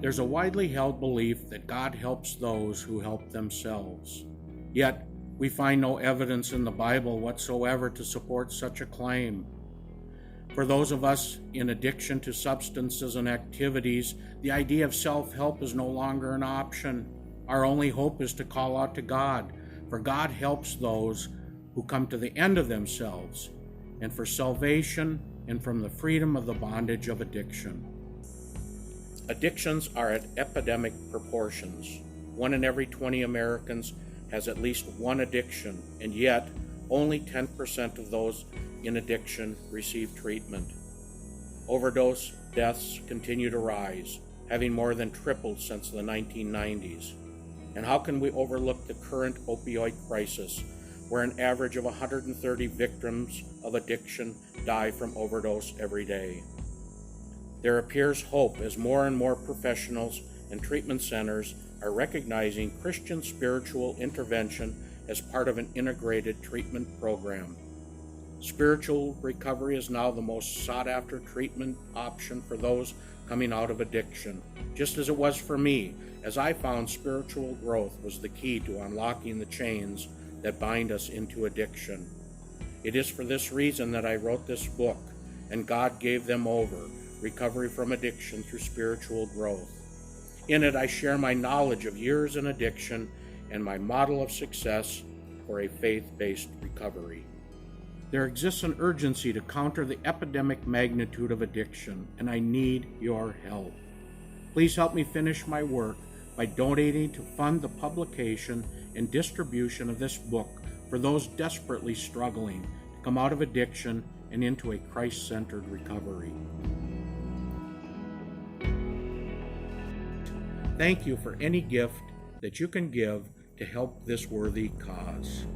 There's a widely held belief that God helps those who help themselves. Yet, we find no evidence in the Bible whatsoever to support such a claim. For those of us in addiction to substances and activities, the idea of self-help is no longer an option. Our only hope is to call out to God, for God helps those who come to the end of themselves, and for salvation and from the freedom of the bondage of addiction. Addictions are at epidemic proportions. 1 in every 20 Americans has at least one addiction, and yet only 10% of those in addiction receive treatment. Overdose deaths continue to rise, having more than tripled since the 1990s. And how can we overlook the current opioid crisis, where an average of 130 victims of addiction die from overdose every day? There appears hope as more and more professionals and treatment centers are recognizing Christian spiritual intervention as part of an integrated treatment program. Spiritual recovery is now the most sought-after treatment option for those coming out of addiction, just as it was for me, as I found spiritual growth was the key to unlocking the chains that bind us into addiction. It is for this reason that I wrote this book, and God gave them over, Recovery from Addiction Through Spiritual Growth. In it, I share my knowledge of years in addiction and my model of success for a faith-based recovery. There exists an urgency to counter the epidemic magnitude of addiction, and I need your help. Please help me finish my work by donating to fund the publication and distribution of this book for those desperately struggling to come out of addiction and into a Christ-centered recovery. Thank you for any gift that you can give to help this worthy cause.